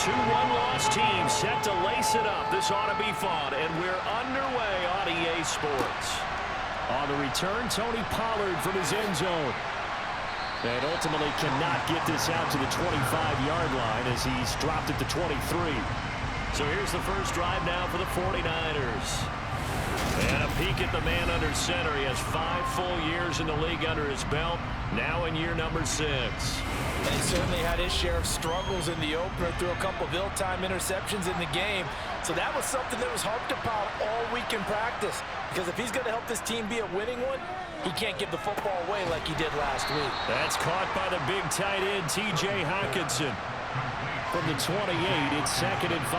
2-1 loss team set to lace it up. This ought to be fun, and we're underway on EA Sports. On the return, Tony Pollard from his end zone. And ultimately cannot get this out to the 25-yard line as he's dropped it to 23. So here's the first drive now for the 49ers. And a peek at the man under center. He has 5 full years in the league under his belt, now in year number 6. And he certainly had his share of struggles in the opener, threw a couple of ill-timed interceptions in the game. So that was something that was harped upon all week in practice. Because if he's going to help this team be a winning one, he can't give the football away like he did last week. That's caught by the big tight end, T.J. Hockenson. From the 28, it's 2nd and 5.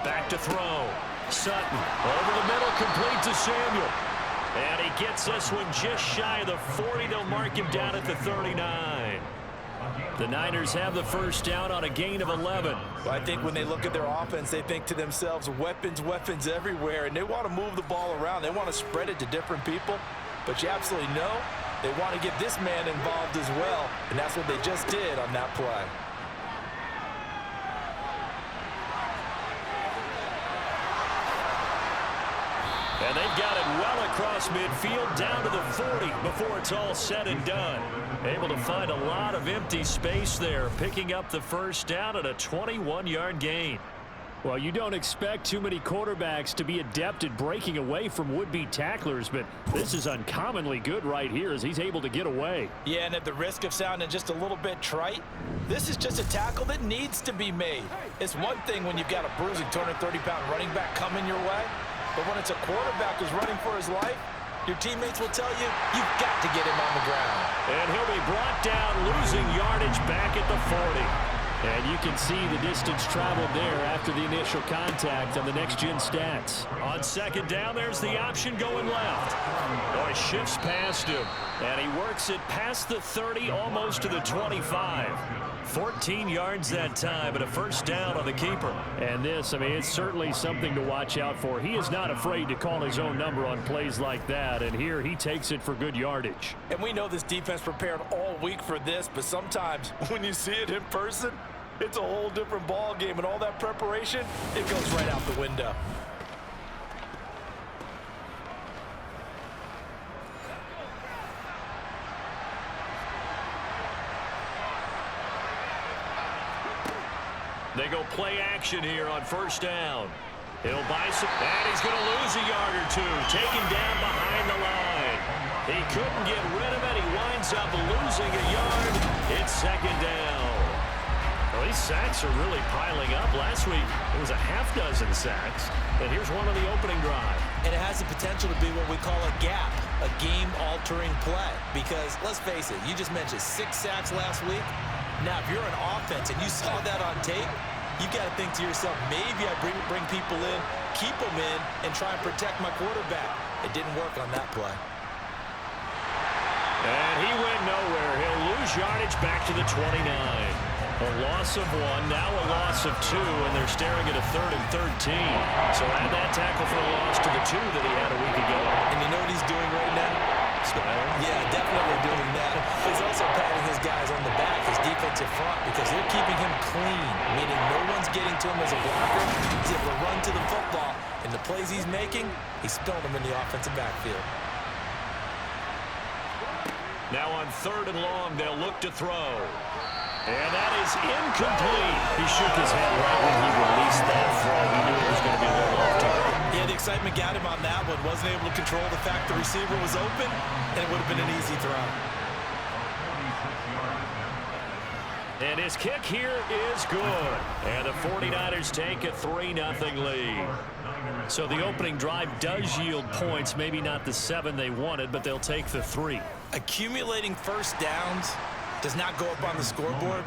Back to throw. Sutton over the middle, complete to Samuel. And he gets this one just shy of the 40. They'll mark him down at the 39. The Niners have the first down on a gain of 11. Well, I think when they look at their offense, they think to themselves, weapons, weapons everywhere, and they want to move the ball around. They want to spread it to different people. But you absolutely know they want to get this man involved as well, and that's what they just did on that play. And they've got it well across midfield, down to the 40 before it's all said and done. Able to find a lot of empty space there, picking up the first down at a 21-yard gain. Well, you don't expect too many quarterbacks to be adept at breaking away from would-be tacklers, but this is uncommonly good right here as he's able to get away. Yeah, and at the risk of sounding just a little bit trite, this is just a tackle that needs to be made. It's one thing when you've got a bruising 230-pound running back coming your way, but when it's a quarterback who's running for his life, your teammates will tell you, you've got to get him on the ground. And he'll be brought down, losing yardage back at the 40. And you can see the distance traveled there after the initial contact on the next-gen stats. On 2nd down, there's the option going left. Oh, he shifts past him, and he works it past the 30, almost to the 25. 14 yards that time, and a first down on the keeper. And this, I mean, it's certainly something to watch out for. He is not afraid to call his own number on plays like that, and here he takes it for good yardage. And we know this defense prepared all week for this, but sometimes when you see it in person, it's a whole different ball game, and all that preparation, it goes right out the window. They go play action here on first down. He'll buy some, and he's going to lose a yard or two, taken down behind the line. He couldn't get rid of it. He winds up losing a yard. It's 2nd down. Well, these sacks are really piling up. Last week, it was a half-dozen sacks. And here's one on the opening drive. And it has the potential to be what we call a gap, a game-altering play. Because, let's face it, you just mentioned 6 sacks last week. Now, if you're an offense and you saw that on tape, you've got to think to yourself, maybe I bring people in, keep them in, and try and protect my quarterback. It didn't work on that play. And he went nowhere. He'll lose yardage back to the 29. A loss of 1, now a loss of 2, and they're staring at a 3rd and 13. So add that tackle for a loss to the 2 that he had a week ago. And you know what he's doing right now? Smiling? Yeah, definitely doing that. He's also patting his guys on the back, his defensive front, because they're keeping him clean, meaning no one's getting to him as a blocker. He's able to run to the football, and the plays he's making, he's throwing them in the offensive backfield. Now on 3rd and long, they'll look to throw. And that is incomplete. He shook his head right when he released that throw. He knew it was going to be a little off target. Yeah, the excitement got him on that one. Wasn't able to control the fact the receiver was open, and it would have been an easy throw. And his kick here is good. And the 49ers take a 3-0 lead. So the opening drive does yield points. Maybe not the 7 they wanted, but they'll take the 3. Accumulating first downs does not go up on the scoreboard,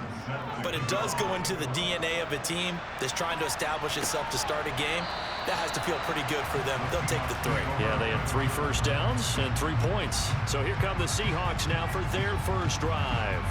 but it does go into the DNA of a team that's trying to establish itself to start a game. That has to feel pretty good for them. They'll take the 3. Yeah, they had 3 first downs and 3 points. So here come the Seahawks now for their first drive.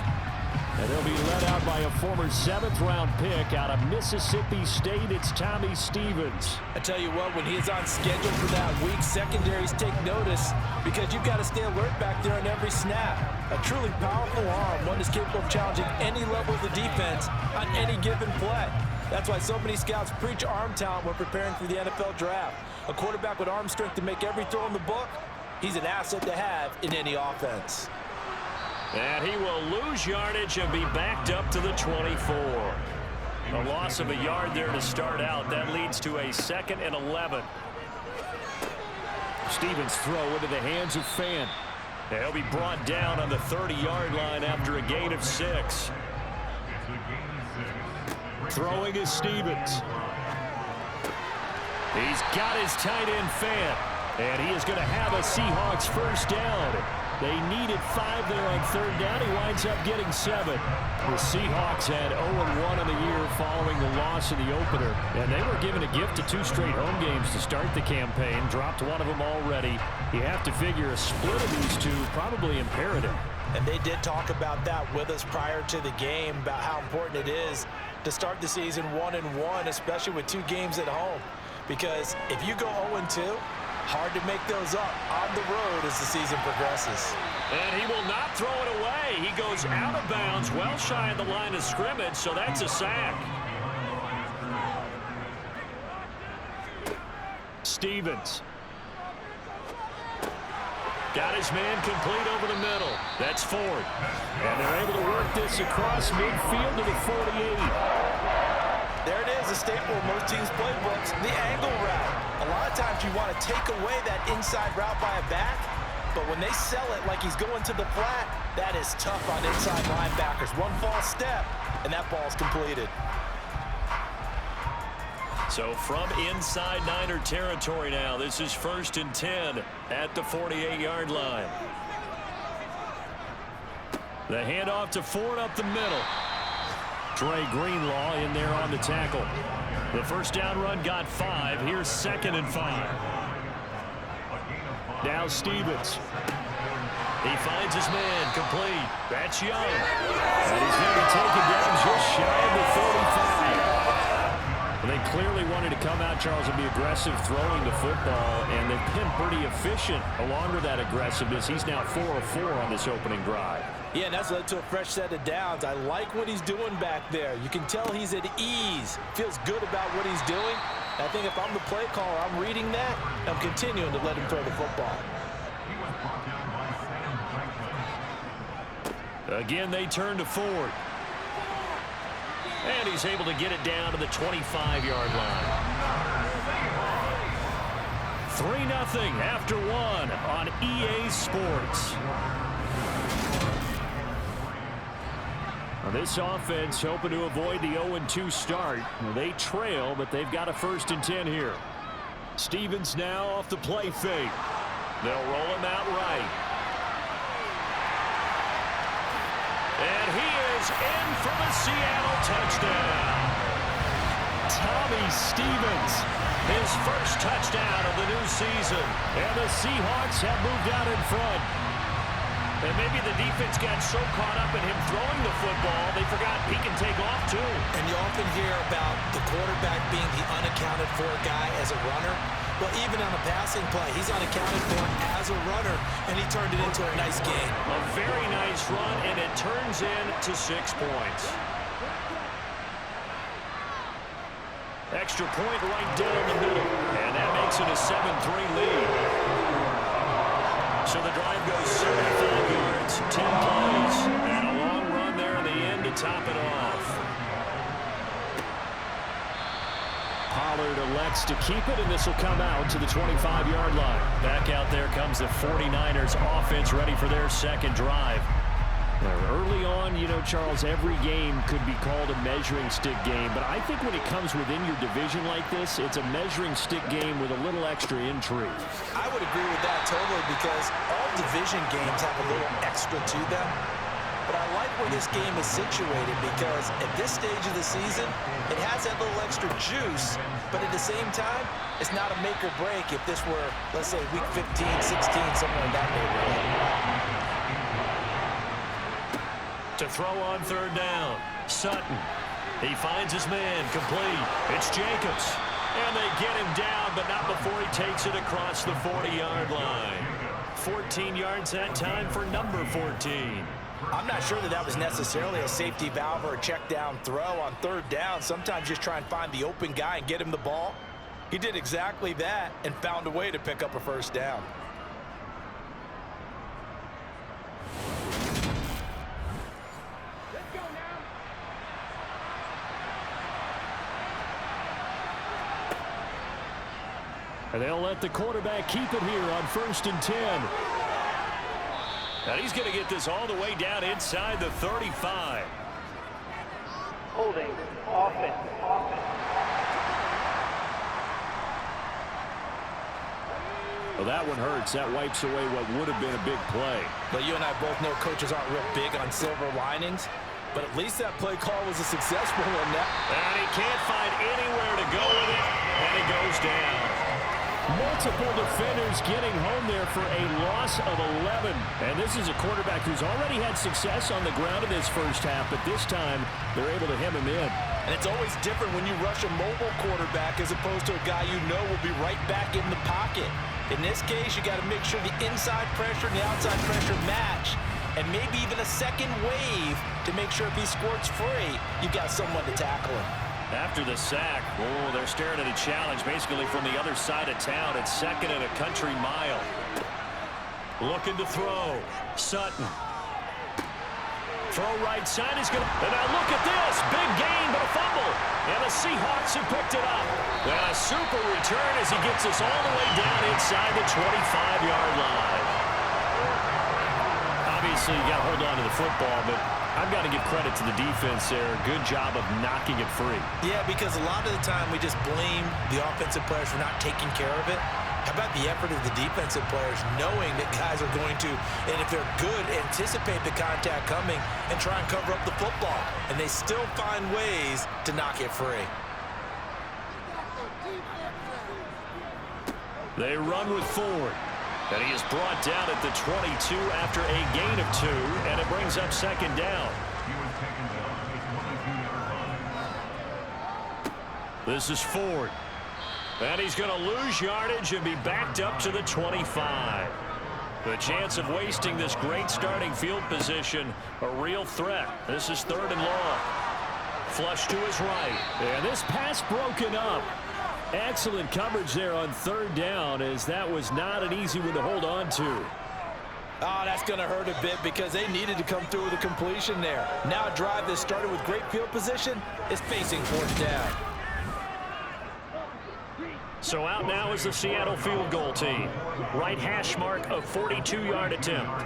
And they'll be led out by a former 7th-round pick out of Mississippi State. It's Tommy Stevens. I tell you what, when he is on schedule for that week, secondaries take notice because you've got to stay alert back there on every snap. A truly powerful arm, one that's capable of challenging any level of the defense on any given play. That's why so many scouts preach arm talent when preparing for the NFL draft. A quarterback with arm strength to make every throw in the book, he's an asset to have in any offense. And he will lose yardage and be backed up to the 24. A loss of a yard there to start out. That leads to a 2nd and 11. Stevens' throw into the hands of Fant. He'll be brought down on the 30-yard line after a gain of 6. Throwing is Stevens. He's got his tight end Fant. And he is going to have a Seahawks first down. They needed 5 there on 3rd down. He winds up getting 7. The Seahawks had 0-1 on the year following the loss in the opener. And they were given a gift of 2 straight home games to start the campaign. Dropped one of them already. You have to figure a split of these two probably imperative. And they did talk about that with us prior to the game, about how important it is to start the season 1-1, especially with 2 games at home. Because if you go 0-2, hard to make those up on the road as the season progresses. And he will not throw it away. He goes out of bounds, well shy of the line of scrimmage, so that's a sack. Stevens. Got his man complete over the middle. That's Ford. And they're able to work this across midfield to the 48. There it is, a staple of most teams' playbooks, the angle route. A lot of times you want to take away that inside route by a back, but when they sell it like he's going to the flat, that is tough on inside linebackers. One false step, and that ball's completed. So from inside Niner territory now, this is 1st and 10 at the 48-yard line. The handoff to Ford up the middle. Dre Greenlaw in there on the tackle. The first down run got 5. Here's 2nd and 5. Now Stevens. He finds his man complete. That's Young. And he's going to be taken down just shy of the 35. They clearly wanted to come out, Charles, and be aggressive throwing the football, and they've been pretty efficient along with that aggressiveness. He's now 4 of 4 on this opening drive. Yeah, and that's led to a fresh set of downs. I like what he's doing back there. You can tell he's at ease. Feels good about what he's doing. I think if I'm the play caller, I'm reading that. I'm continuing to let him throw the football. Again, they turn to Ford. And he's able to get it down to the 25-yard line. 3-0 after 1 on EA Sports. Now this offense hoping to avoid the 0-2 start. They trail, but they've got a 1st and 10 here. Stevens now off the play fake. They'll roll him out right. And he is in for the Seattle touchdown. Tommy Stevens, his first touchdown of the new season. And the Seahawks have moved out in front. And maybe the defense got so caught up in him throwing the football, they forgot he can take off too. And you often hear about the quarterback being the unaccounted for guy as a runner. Well, even on a passing play, he's unaccounted for as a runner, and he turned it into a nice game. A very nice run, and it turns into 6 points. Extra point right down the middle, and that makes it a 7-3 lead. So the drive goes 75 yards, 10 plays, and a long run there in the end to top it off. Pollard elects to keep it, and this will come out to the 25-yard line. Back out there comes the 49ers offense ready for their 2nd drive. Early on, you know, Charles, every game could be called a measuring stick game, but I think when it comes within your division like this, it's a measuring stick game with a little extra intrigue. I would agree with that totally, because all division games have a little extra to them. But I like where this game is situated, because at this stage of the season, it has that little extra juice, but at the same time, it's not a make or break if this were, let's say, week 15, 16, somewhere in that neighborhood. To throw on third down. Sutton. He finds his man. Complete. It's Jacobs. And they get him down, but not before he takes it across the 40-yard line. 14 yards that time for number 14. I'm not sure that was necessarily a safety valve or a check down throw on third down. Sometimes just try and find the open guy and get him the ball. He did exactly that and found a way to pick up a first down. And they'll let the quarterback keep it here on 1st and 10. And he's going to get this all the way down inside the 35. Holding. Offense. Well, that one hurts. That wipes away what would have been a big play. But you and I both know coaches aren't real big on silver linings. But at least that play call was a successful one now. And he can't find anywhere to go with it. And he goes down. Multiple defenders getting home there for a loss of 11. And this is a quarterback who's already had success on the ground in this first half, but this time they're able to hem him in. And it's always different when you rush a mobile quarterback as opposed to a guy you know will be right back in the pocket. In this case, you got to make sure the inside pressure and the outside pressure match, and maybe even a second wave to make sure if he squirts free, you've got someone to tackle him. After the sack, oh, they're staring at a challenge basically from the other side of town. It's 2nd and a country mile. Looking to throw. Sutton. Throw right side is going to... And now look at this. Big gain, but a fumble. And the Seahawks have picked it up. And a super return as he gets us all the way down inside the 25-yard line. Obviously, you got to hold on to the football, but I've got to give credit to the defense there. Good job of knocking it free. Yeah, because a lot of the time we just blame the offensive players for not taking care of it. How about the effort of the defensive players knowing that guys are going to, and if they're good, anticipate the contact coming and try and cover up the football. And they still find ways to knock it free. They run with Ford. And he is brought down at the 22 after a gain of 2, and it brings up 2nd down. This is Ford. And he's going to lose yardage and be backed up to the 25. The chance of wasting this great starting field position, a real threat. This is 3rd and long. Flush to his right. And this pass broken up. Excellent coverage there on 3rd down, as that was not an easy one to hold on to. Oh, that's going to hurt a bit because they needed to come through with a completion there. Now a drive that started with great field position is facing 4th down. So out now is the Seattle field goal team. Right hash mark of 42-yard attempt.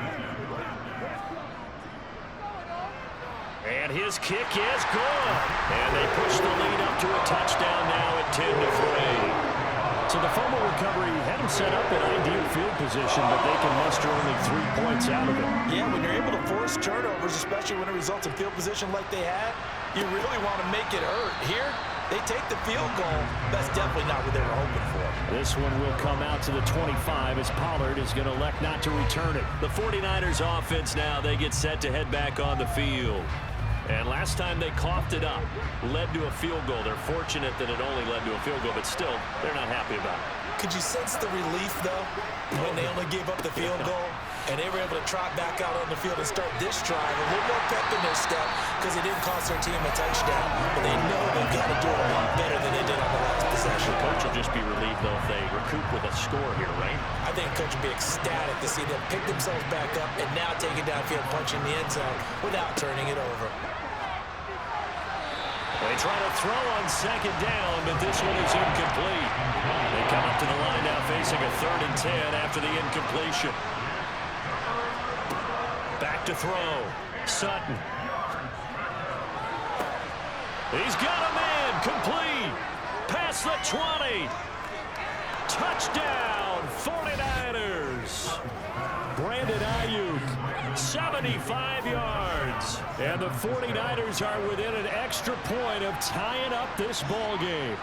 And his kick is good. And they push the lead up to a touchdown now at 10-3. So the fumble recovery had him set up in ideal field position, but they can muster only 3 points out of it. Yeah, when you're able to force turnovers, especially when it results in field position like they had, you really want to make it hurt. Here, they take the field goal. That's definitely not what they were hoping for. This one will come out to the 25 as Pollard is going to elect not to return it. The 49ers offense now, they get set to head back on the field. And last time they coughed it up, led to a field goal. They're fortunate that it only led to a field goal, but still, they're not happy about it. Could you sense the relief, though, when they only gave up the field goal and they were able to trot back out on the field and start this drive? A little more pep in their step because it didn't cost their team a touchdown. But they know they've got to do it a lot better than they did on the last possession. The coach will just be relieved, though, if they recoup with a score here, right? I think the coach will be ecstatic to see them pick themselves back up and now take it downfield, punching the end zone without turning it over. They try to throw on 2nd down, but this one is incomplete. They come up to the line now facing a 3rd and 10 after the incompletion. Back to throw. Sutton. He's got a man. Complete. Past the 20. Touchdown, 49ers. Brandon Ayuk, 75 yards. And the 49ers are within an extra point of tying up this ball game.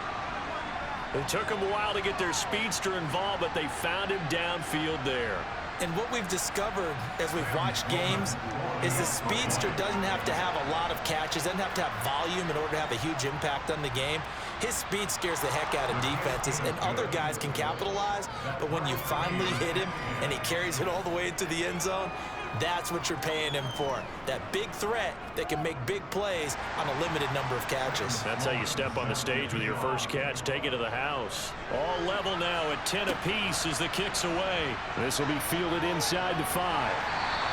It took them a while to get their speedster involved, but they found him downfield there. And what we've discovered as we've watched games is the speedster doesn't have to have a lot of catches, doesn't have to have volume in order to have a huge impact on the game. His speed scares the heck out of defenses, and other guys can capitalize, but when you finally hit him and he carries it all the way into the end zone, that's what you're paying him for. That big threat that can make big plays on a limited number of catches. That's how you step on the stage with your first catch. Take it to the house. All level now at 10 apiece as the kick's away. This will be fielded inside the 5.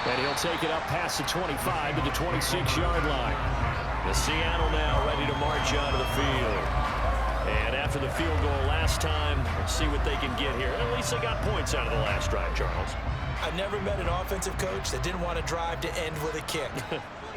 And he'll take it up past the 25 to the 26-yard line. The Seattle now ready to march out of the field. And after the field goal last time, let's see what they can get here. At least they got points out of the last drive, Charles. I've never met an offensive coach that didn't want to drive to end with a kick.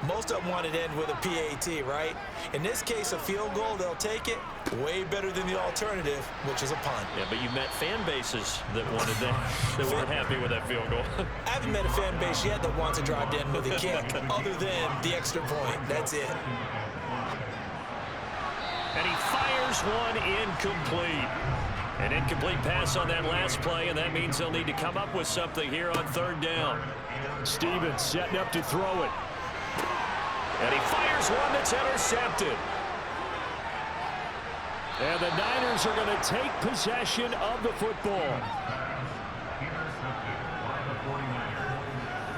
Most of them wanted to end with a PAT, right? In this case, a field goal, they'll take it. Way better than the alternative, which is a punt. Yeah, but you met fan bases that wanted that, that weren't happy with that field goal. I haven't met a fan base yet that wants to drive to end with a kick, other than the extra point. That's it. And he fires one incomplete. An incomplete pass on that last play, and that means they'll need to come up with something here on 3rd down. Stevens setting up to throw it. And he fires one that's intercepted. And the Niners are going to take possession of the football.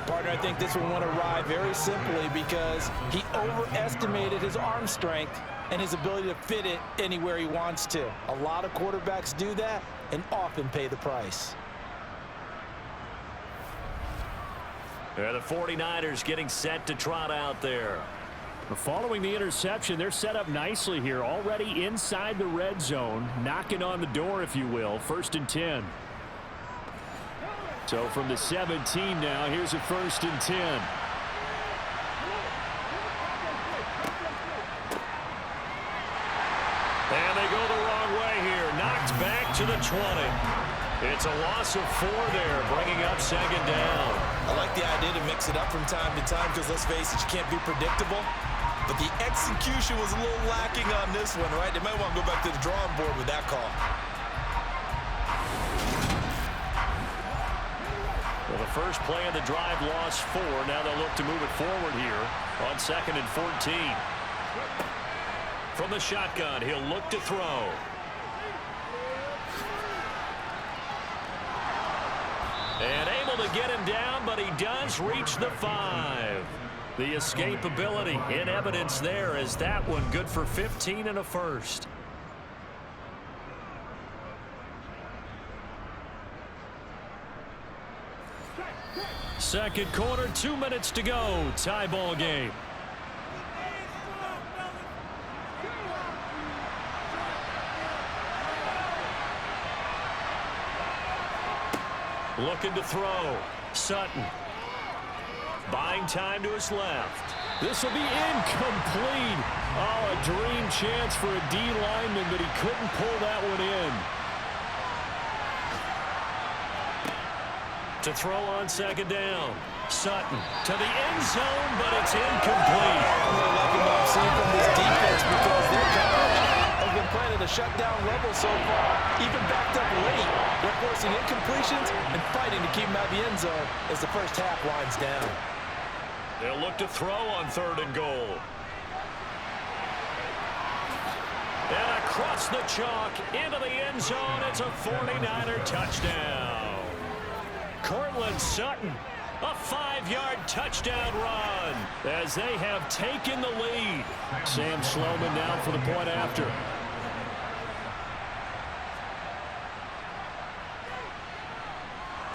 Partner, I think this one went awry very simply because he overestimated his arm strength and his ability to fit it anywhere he wants to. A lot of quarterbacks do that and often pay the price. The 49ers getting set to trot out there. Following the interception, they're set up nicely here, already inside the red zone, knocking on the door, if you will. 1st and 10. So from the 17 now, here's a 1st and 10. And they go the wrong way here. Knocked back to the 20. It's a loss of 4 there, bringing up 2nd down. I like the idea to mix it up from time to time because, let's face it, you can't be predictable. But the execution was a little lacking on this one, right? They might want to go back to the drawing board with that call. Well, the first play of the drive lost 4. Now they'll look to move it forward here on 2nd and 14. From the shotgun, he'll look to throw. And able to get him down, but he does reach the 5. The escapability in evidence there as that one good for 15 and a first. Second quarter, 2 minutes to go. Tie ball game. Looking to throw. Sutton. Buying time to his left. This will be incomplete. Oh, a dream chance for a D lineman, but he couldn't pull that one in. To throw on 2nd down. Sutton to the end zone, but it's incomplete. I'm really liking what I'm seeing from this defense because their coverage has been playing at a shutdown level so far, even backed up late. They're forcing incompletions and fighting to keep them out of the end zone as the first half winds down. They'll look to throw on 3rd and goal. And across the chalk into the end zone. It's a 49er touchdown. Courtland Sutton, a 5-yard touchdown run as they have taken the lead. Sam Sloman down for the point after.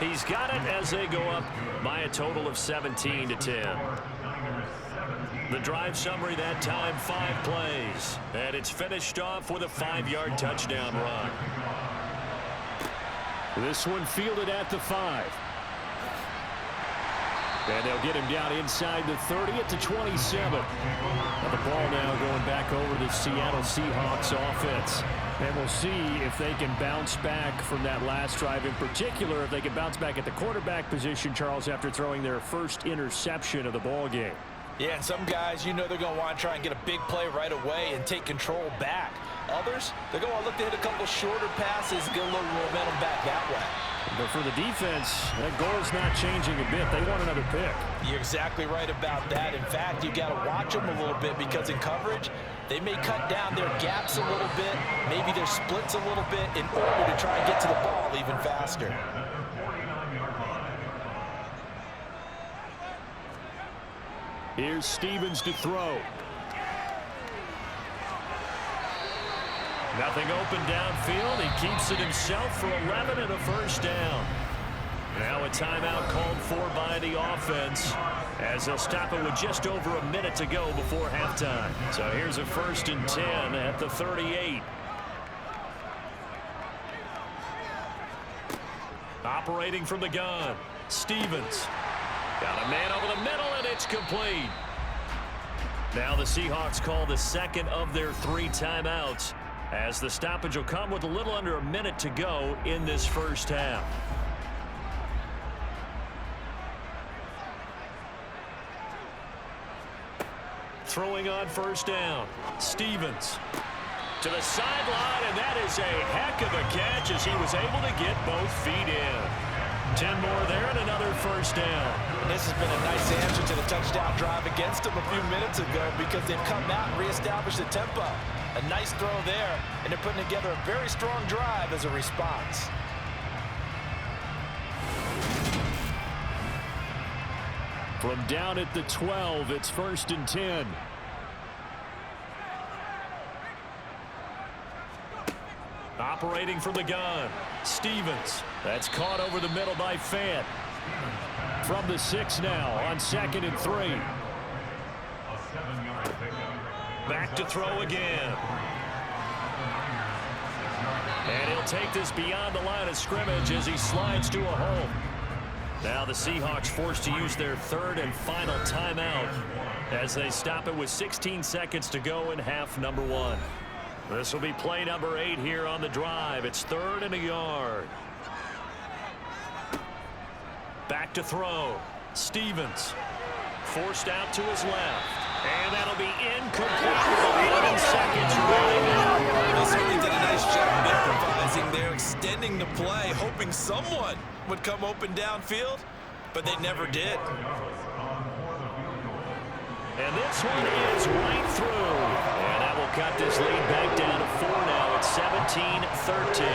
He's got it as they go up by a total of 17 to 10. The drive summary that time, 5 plays. And it's finished off with a 5-yard touchdown run. This one fielded at the 5. And they'll get him down inside the 30 at the 27. Now the ball now going back over the Seattle Seahawks offense. And we'll see if they can bounce back from that last drive, in particular if they can bounce back at the quarterback position, Charles, after throwing their first interception of the ball game. Yeah, and some guys, you know they're going to want to try and get a big play right away and take control back. Others, they're going to want to look to hit a couple shorter passes, get a little momentum back that way. But for the defense, that goal's not changing a bit. They want another pick. You're exactly right about that. In fact, you got to watch them a little bit because in coverage, they may cut down their gaps a little bit, maybe their splits a little bit in order to try and get to the ball even faster. Here's Stevens to throw. Nothing open downfield. He keeps it himself for 11 and a first down. Now a timeout called for by the offense as they'll stop it with just over a minute to go before halftime. So here's a 1st and 10 at the 38. Operating from the gun, Stevens. Got a man over the middle, and it's complete. Now the Seahawks call the second of their 3 timeouts as the stoppage will come with a little under a minute to go in this first half. Throwing on first down, Stevens to the sideline, and that is a heck of a catch as he was able to get both feet in. 10 more there and another first down. And this has been a nice answer to the touchdown drive against them a few minutes ago because they've come out and reestablished the tempo. A nice throw there, and they're putting together a very strong drive as a response. From down at the 12, it's 1st and 10. Operating from the gun, Stevens. That's caught over the middle by Fant. From the 6 now on 2nd and 3. Back to throw again. And he'll take this beyond the line of scrimmage as he slides to a hole. Now the Seahawks forced to use their 3rd and final timeout as they stop it with 16 seconds to go in half number 1. This will be play number 8 here on the drive. It's 3rd and a yard. Back to throw. Stevens forced out to his left. And that'll be incomplete with 11 seconds remaining. They certainly did a nice job improvising there, extending the play, hoping someone would come open downfield, but they never did. And this one is right through. And that will cut this lead back down to 4 now. It's 17-13.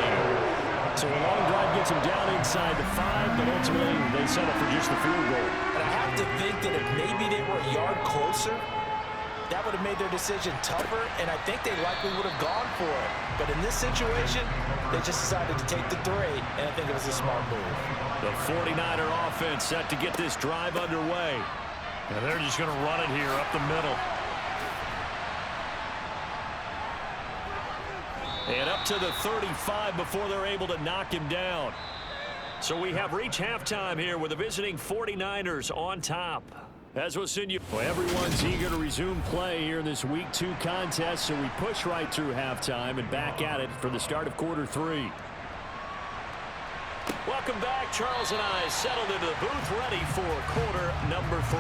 So a long drive gets them down inside the 5, but ultimately they settle for just the field goal. And I have to think that if maybe they were a yard closer, that would have made their decision tougher, and I think they likely would have gone for it. But in this situation, they just decided to take the 3, and I think it was a smart move. The 49er offense set to get this drive underway. And they're just going to run it here up the middle. And up to the 35 before they're able to knock him down. So we have reached halftime here with the visiting 49ers on top. As we'll send you, well, everyone's eager to resume play here in this Week 2 contest, so we push right through halftime and back at it for the start of quarter 3. Welcome back. Charles and I settled into the booth ready for quarter number 3.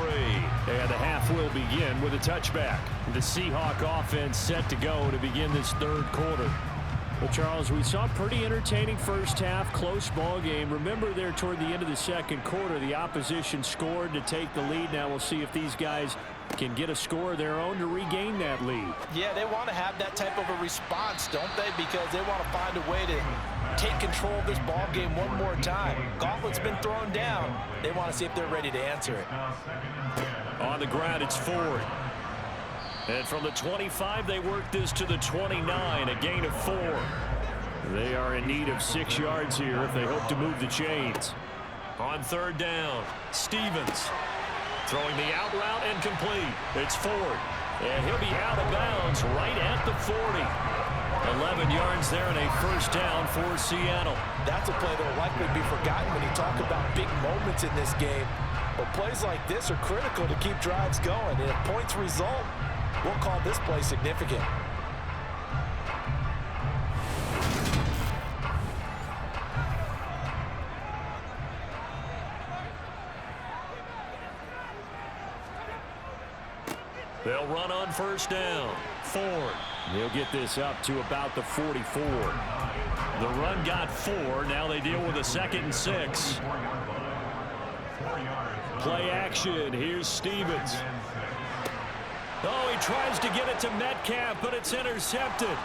And the half will begin with a touchback. The Seahawk offense set to go to begin this 3rd quarter. Well, Charles, we saw a pretty entertaining first half, close ball game. Remember there toward the end of the 2nd quarter, the opposition scored to take the lead. Now we'll see if these guys can get a score of their own to regain that lead. Yeah, they want to have that type of a response, don't they? Because they want to find a way to take control of this ball game one more time. Gauntlet's been thrown down. They want to see if they're ready to answer it. On the ground, it's Ford. And from the 25, they work this to the 29, a gain of 4. They are in need of 6 yards here if they hope to move the chains. On 3rd down, Stevens throwing the out route and complete. It's Ford. And he'll be out of bounds right at the 40. 11 yards there and a first down for Seattle. That's a play that will likely be forgotten when you talk about big moments in this game. But plays like this are critical to keep drives going. And if points result, we'll call this play significant. They'll run on first down. Ford. He'll get this up to about the 44. The run got 4. Now they deal with a 2nd and 6. Play action. Here's Stevens. Oh, he tries to get it to Metcalf, but it's intercepted.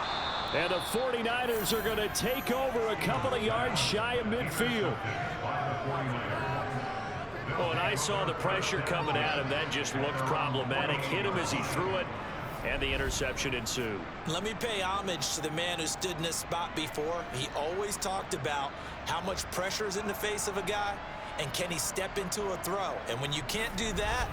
And the 49ers are going to take over a couple of yards shy of midfield. Oh, and I saw the pressure coming at him. That just looked problematic. Hit him as he threw it, and the interception ensued. Let me pay homage to the man who stood in this spot before. He always talked about how much pressure is in the face of a guy, and can he step into a throw. And when you can't do that,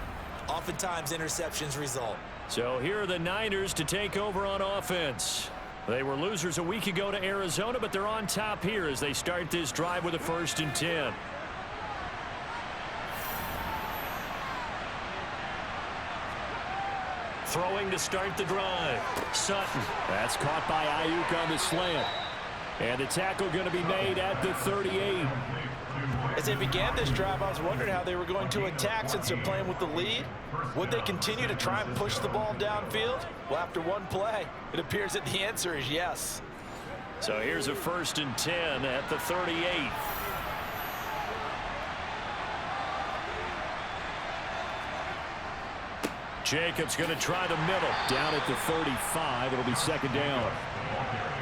oftentimes interceptions result. So here are the Niners to take over on offense. They were losers a week ago to Arizona, but they're on top here as they start this drive with a 1st and 10. Throwing to start the drive. Sutton. That's caught by Ayuk on the slant. And the tackle going to be made at the 38. As they began this drive, I was wondering how they were going to attack since they're playing with the lead. Would they continue to try and push the ball downfield? Well, after one play, it appears that the answer is yes. So here's a 1st and 10 at the 38. Jacobs going to try the middle. Down at the 35. It'll be 2nd down.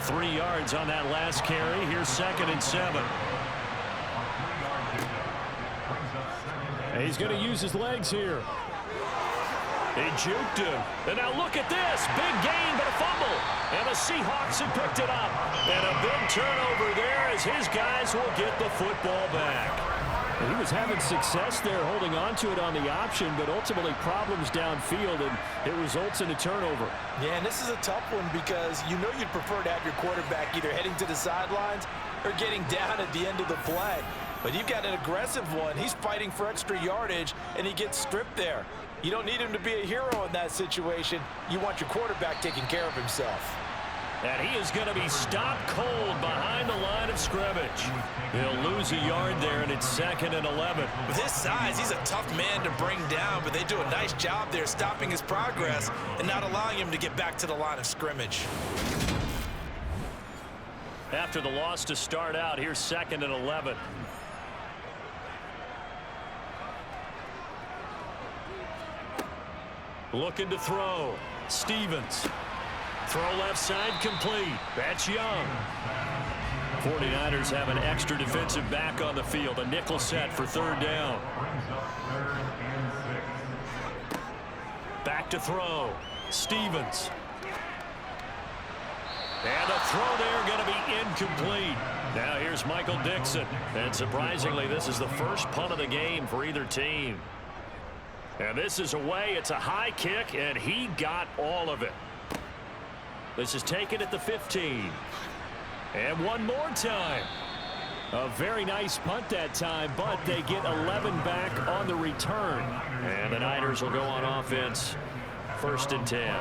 3 yards on that last carry. Here's 2nd and 7. And he's going to use his legs here. He juked him. And now look at this. Big gain, but a fumble. And the Seahawks have picked it up. And a big turnover there as his guys will get the football back. He was having success there holding on to it on the option, but ultimately problems downfield, and it results in a turnover. Yeah, and this is a tough one because you know you'd prefer to have your quarterback either heading to the sidelines or getting down at the end of the play. But you've got an aggressive one. He's fighting for extra yardage, and he gets stripped there. You don't need him to be a hero in that situation. You want your quarterback taking care of himself. And he is going to be stopped cold behind the line of scrimmage. He'll lose a yard there, and it's 2nd and 11. With his size, he's a tough man to bring down, but they do a nice job there stopping his progress and not allowing him to get back to the line of scrimmage. After the loss to start out, here's 2nd and 11. Looking to throw. Stevens. Throw left side complete. That's Young. 49ers have an extra defensive back on the field. A nickel set for 3rd down. Back to throw. Stevens. And the throw there going to be incomplete. Now here's Michael Dixon. And surprisingly, this is the first punt of the game for either team. And this is away. It's a high kick, and he got all of it. This is taken at the 15. And one more time. A very nice punt that time, but they get 11 back on the return. And the Niners will go on offense. 1st and 10.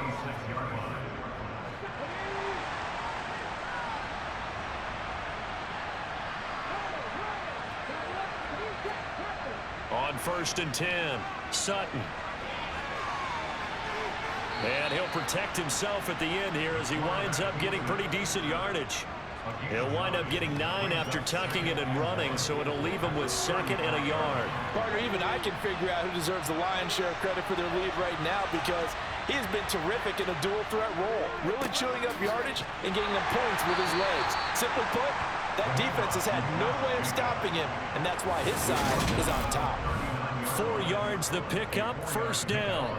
On 1st and 10, Sutton. And he'll protect himself at the end here as he winds up getting pretty decent yardage. He'll wind up getting 9 after tucking it and running, so it'll leave him with 2nd and a yard. Partner, even I can figure out who deserves the lion's share of credit for their lead right now because he has been terrific in a dual threat role, really chewing up yardage and getting them points with his legs. Simply put, that defense has had no way of stopping him, and that's why his side is on top. 4 yards the pickup, 1st down.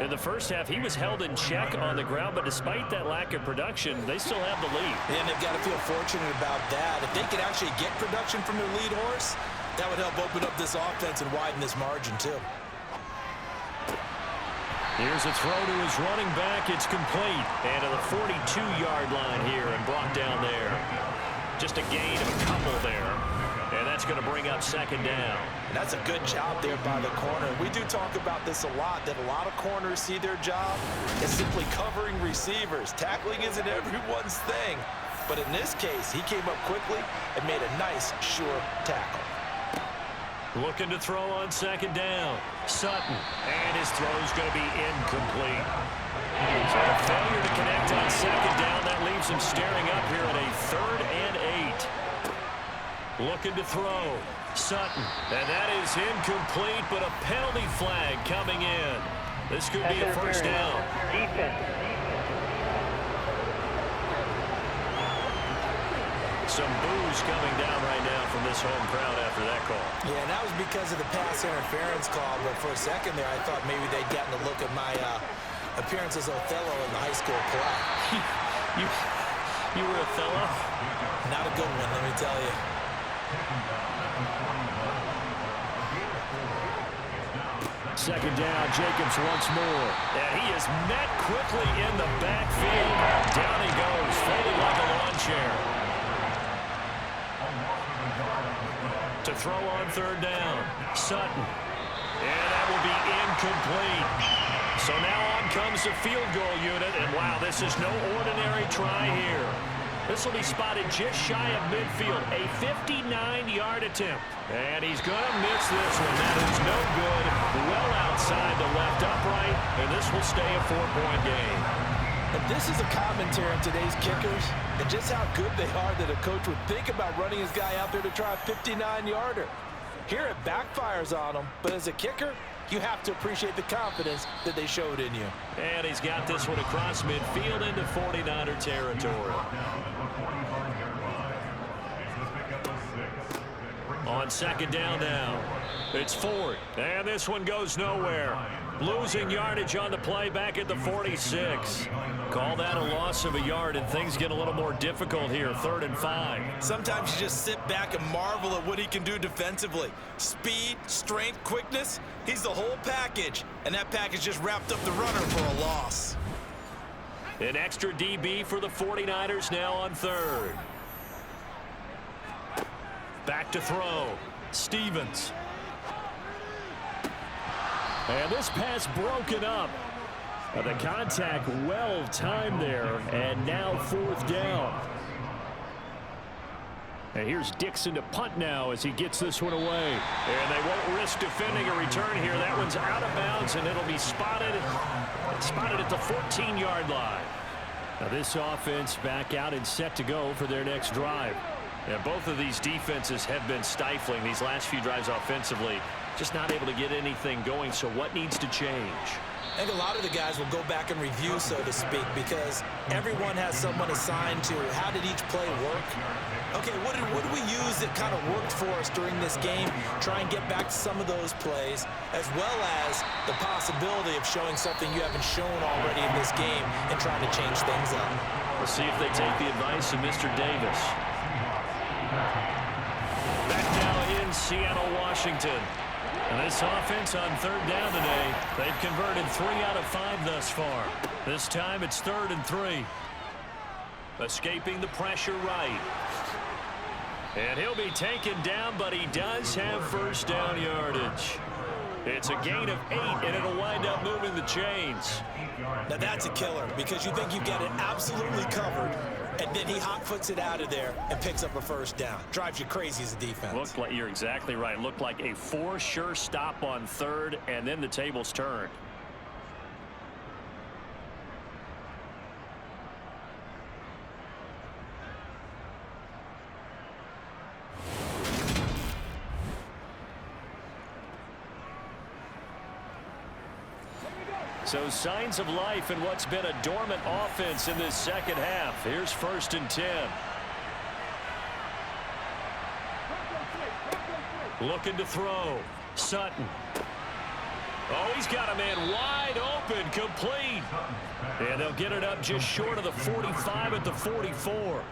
In the first half, he was held in check on the ground, but despite that lack of production, they still have the lead. And they've got to feel fortunate about that. If they could actually get production from their lead horse, that would help open up this offense and widen this margin, too. Here's a throw to his running back. It's complete. And to the 42-yard line here and brought down there. Just a gain of a couple there. And that's going to bring up 2nd down. And that's a good job there by the corner. We do talk about this a lot, that a lot of corners see their job as simply covering receivers. Tackling isn't everyone's thing. But in this case, he came up quickly and made a nice, sure tackle. Looking to throw on second down. Sutton. And his throw's going to be incomplete. So a failure to connect on second down. That leaves him staring up here at a 3rd and 8. Looking to throw. Sutton. And that is incomplete, but a penalty flag coming in. This could be a first down. Defense. Some boos coming down right now from this home crowd after that call. Yeah, and that was because of the pass interference call. But for a second there, I thought maybe they'd gotten a look at my appearance as Othello in the high school play. You were Othello? Not a good one, let me tell you. Second down, Jacobs once more. And he is met quickly in the backfield. Down he goes, folded like a lawn chair. To throw on third down, Sutton. And that will be incomplete. So now on comes the field goal unit. And wow, this is no ordinary try here. This will be spotted just shy of midfield. A 59-yard attempt. And he's going to miss this one. That is no good. Well outside the left upright. And this will stay a 4-point game. And this is a commentary on today's kickers and just how good they are that a coach would think about running his guy out there to try a 59-yarder. Here it backfires on him, but as a kicker, you have to appreciate the confidence that they showed in you. And he's got this one across midfield into 49er territory. On second down now, it's Ford, and this one goes nowhere. Losing yardage on the play back at the 46. Call that a loss of a yard, and things get a little more difficult here, 3rd and 5. Sometimes you just sit back and marvel at what he can do defensively. Speed, strength, quickness, he's the whole package. And that package just wrapped up the runner for a loss. An extra DB for the 49ers now on 3rd. Back to throw. Stevens. And this pass broken up. The contact well timed there, and now 4th down. And here's Dixon to punt now as he gets this one away. And they won't risk defending a return here. That one's out of bounds, and it'll be spotted at the 14-yard line. Now this offense back out and set to go for their next drive. And both of these defenses have been stifling these last few drives offensively. Just not able to get anything going, so what needs to change? I think a lot of the guys will go back and review, so to speak, because everyone has someone assigned to how did each play work. Okay, what did we use that kind of worked for us during this game? Try and get back to some of those plays, as well as the possibility of showing something you haven't shown already in this game and trying to change things up. We'll see if they take the advice of Mr. Davis. Back now in Seattle, Washington. And this offense on 3rd down today, they've converted 3 out of 5 thus far. This time it's 3rd and 3. Escaping the pressure right. And he'll be taken down, but he does have first down yardage. It's a gain of 8, and it'll wind up moving the chains. Now that's a killer, because you think you've got it absolutely covered, and then he hot-foots it out of there and picks up a first down. Drives you crazy as a defense. Looked like, you're exactly right. Looked like a for sure stop on 3rd, and then the tables turned. So signs of life in what's been a dormant offense in this second half. Here's 1st and 10. Looking to throw. Sutton. Oh, he's got a man wide open, complete. And they'll get it up just short of the 45 at the 44.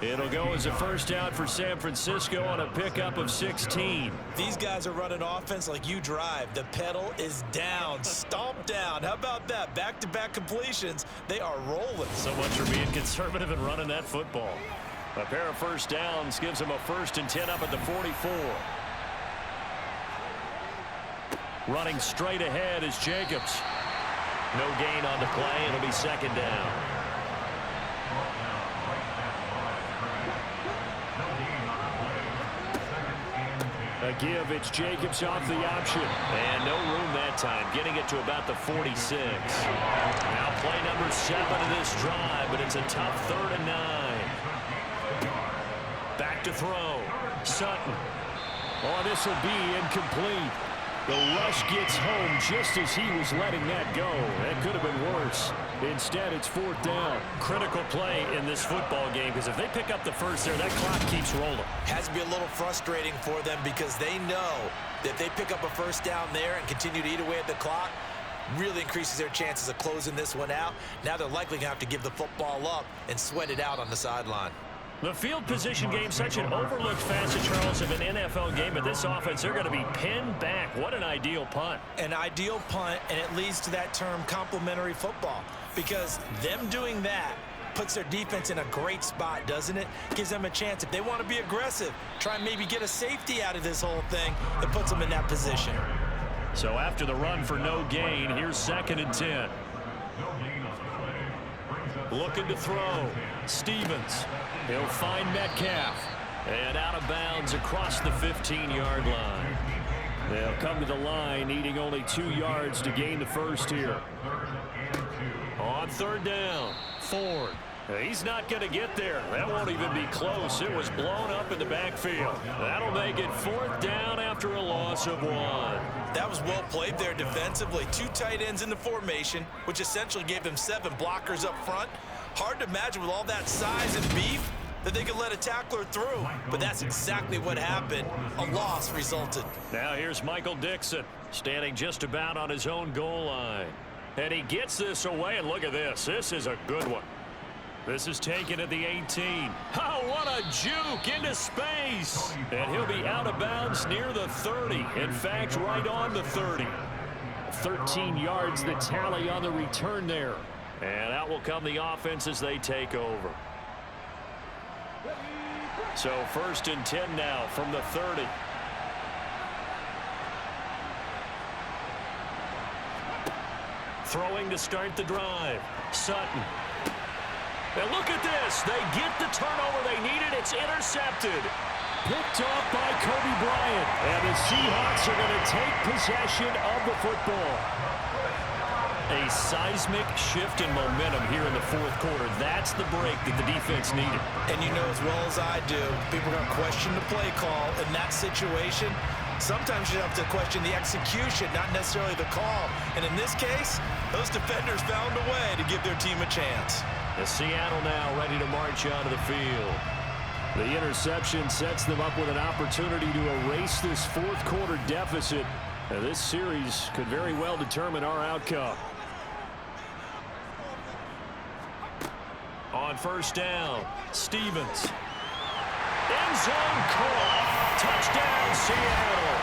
It'll go as a first down for San Francisco on a pickup of 16. These guys are running offense like you drive. The pedal is down, stomped down. How about that? Back-to-back completions. They are rolling. So much for being conservative and running that football. A pair of first downs gives them a 1st and 10 up at the 44. Running straight ahead is Jacobs. No gain on the play. It'll be 2nd down. give, it's Jacobs off the option. And no room that time, getting it to about the 46. Now play number 7 of this drive, but it's a tough 3rd and 9. Back to throw. Sutton. Oh, this will be incomplete. The rush gets home just as he was letting that go. That could have been worse. Instead, it's 4th down. Critical play in this football game, because if they pick up the first there, that clock keeps rolling. Has to be a little frustrating for them because they know that if they pick up a first down there and continue to eat away at the clock, really increases their chances of closing this one out. Now they're likely going to have to give the football up and sweat it out on the sideline. The field position game, such an overlooked facet, Charles, of an NFL game, but this offense, they're going to be pinned back. What an ideal punt. An ideal punt, and it leads to that term complementary football, because them doing that puts their defense in a great spot, doesn't it? Gives them a chance. If they want to be aggressive, try and maybe get a safety out of this whole thing, it puts them in that position. So after the run for no gain, here's 2nd and 10. Looking to throw. Stevens. He'll find Metcalf. And out of bounds across the 15-yard line. They'll come to the line, needing only 2 yards to gain the first here. On 3rd down, Ford. He's not going to get there. That won't even be close. It was blown up in the backfield. That'll make it 4th down after a loss of 1. That was well played there defensively. 2 tight ends in the formation, which essentially gave them 7 blockers up front. Hard to imagine with all that size and beef that they could let a tackler through. But that's exactly what happened. A loss resulted. Now here's Michael Dixon, standing just about on his own goal line. And he gets this away, and look at this. This is a good one. This is taken at the 18. Oh, what a juke into space. And he'll be out of bounds near the 30. In fact, right on the 30. 13 yards the tally on the return there. And out will come the offense as they take over. So 1st and 10 now from the 30. Throwing to start the drive. Sutton. And look at this. They get the turnover they needed. It's intercepted. Picked off by Kobe Bryant. And the Seahawks are going to take possession of the football. A seismic shift in momentum here in the 4th quarter. That's the break that the defense needed. And you know as well as I do, people are going to question the play call in that situation. Sometimes you have to question the execution, not necessarily the call. And in this case, those defenders found a way to give their team a chance. And Seattle now ready to march onto the field. The interception sets them up with an opportunity to erase this 4th quarter deficit. Now, this series could very well determine our outcome. On 1st down, Stevens. End zone caught. Touchdown, Seattle.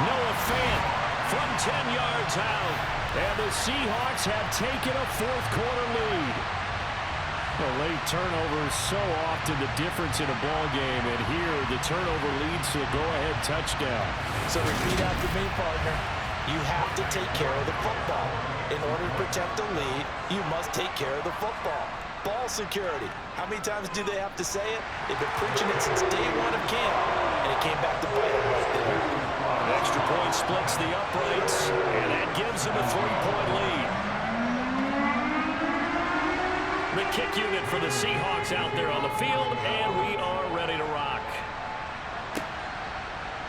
Noah Fant from 10 yards out. And the Seahawks have taken a 4th quarter lead. A late turnover is so often the difference in a ball game, and here the turnover leads to a go-ahead touchdown. So repeat after me, partner. You have to take care of the football. In order to protect the lead, you must take care of the football. Ball security. How many times do they have to say it? They've been preaching it since day 1 of camp, and it came back to bite them right there. An extra point splits the uprights, and that gives them a 3-point lead. The kick unit for the Seahawks out there on the field, and we are ready to rock.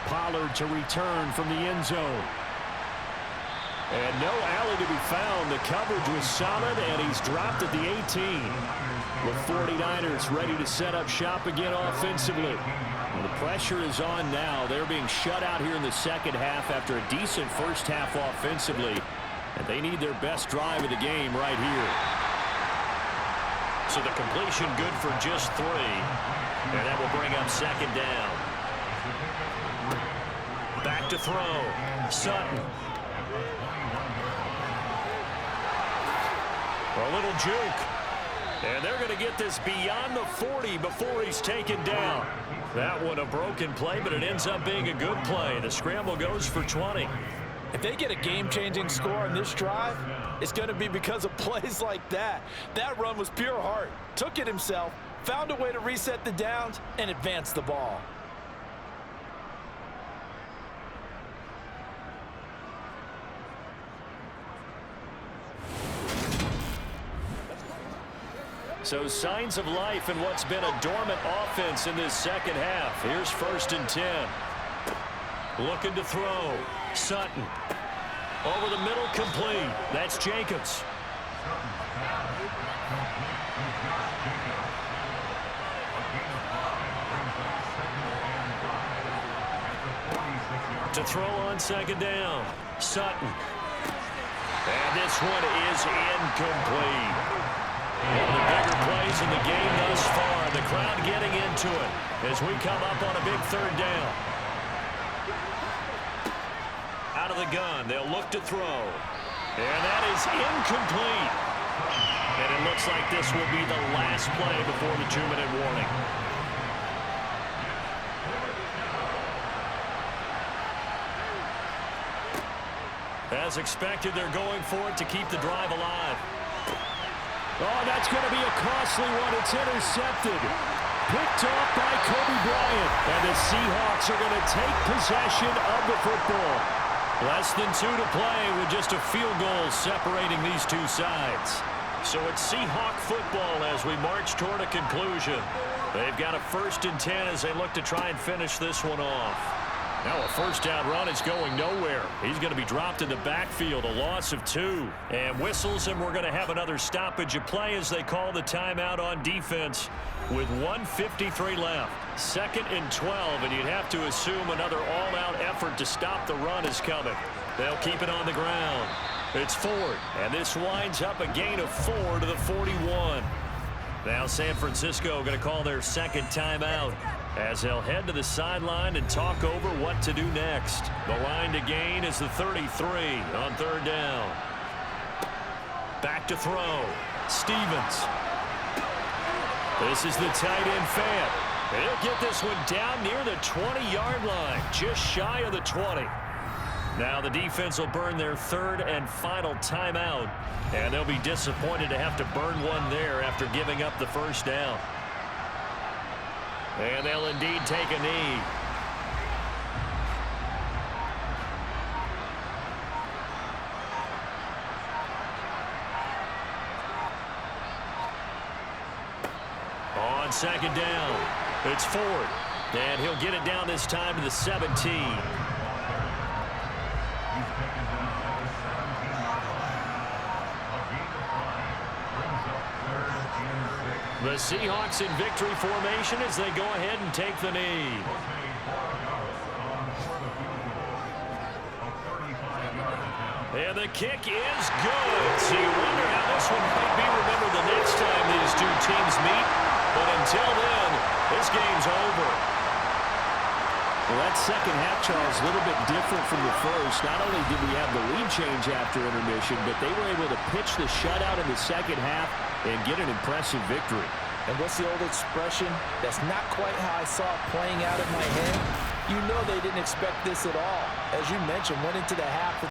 Pollard to return from the end zone. And no alley to be found. The coverage was solid, and he's dropped at the 18. The 49ers ready to set up shop again offensively. Well, the pressure is on now. They're being shut out here in the 2nd half after a decent first half offensively. And they need their best drive of the game right here. So the completion good for just 3. And that will bring up 2nd down. Back to throw. Sutton. A little juke. And they're going to get this beyond the 40 before he's taken down. That one a broken play, but it ends up being a good play. The scramble goes for 20. If they get a game-changing score on this drive, it's going to be because of plays like that. That run was pure heart. Took it himself, found a way to reset the downs, and advance the ball. So signs of life in what's been a dormant offense in this second half. Here's 1st and 10. Looking to throw. Sutton. Over the middle, complete. That's Jacobs. To throw on 2nd down. Sutton. And this one is incomplete. One of the bigger plays in the game thus far. The crowd getting into it as we come up on a big 3rd down. Out of the gun, they'll look to throw. And that is incomplete. And it looks like this will be the last play before the 2-minute warning. As expected, they're going for it to keep the drive alive. Oh, that's going to be a costly one. It's intercepted. Picked off by Kobe Bryant. And the Seahawks are going to take possession of the football. Less than 2 to play with just a field goal separating these two sides. So it's Seahawk football as we march toward a conclusion. They've got a 1st and 10 as they look to try and finish this one off. Now a 1st down run is going nowhere. He's going to be dropped in the backfield, a loss of 2. And whistles, and we're going to have another stoppage of play as they call the timeout on defense with 1:53 left. 2nd and 12, and you'd have to assume another all-out effort to stop the run is coming. They'll keep it on the ground. It's 4th, and this winds up a gain of 4 to the 41. Now San Francisco going to call their 2nd timeout as they'll head to the sideline and talk over what to do next. The line to gain is the 33 on 3rd down. Back to throw. Stevens. This is the tight end Fant. He'll get this one down near the 20-yard line, just shy of the 20. Now the defense will burn their 3rd and final timeout, and they'll be disappointed to have to burn one there after giving up the 1st down. And they'll indeed take a knee. On 2nd down, it's 4th, and he'll get it down this time to the 17. The Seahawks in victory formation as they go ahead and take the knee. And the kick is good. So you wonder how this one might be remembered the next time these two teams meet. But until then, this game's over. Well, that second half, Charles, a little bit different from the first. Not only did we have the lead change after intermission, but they were able to pitch the shutout in the second half and get an impressive victory. And what's the old expression? That's not quite how I saw it playing out in my head. You know they didn't expect this at all. As you mentioned, went into the half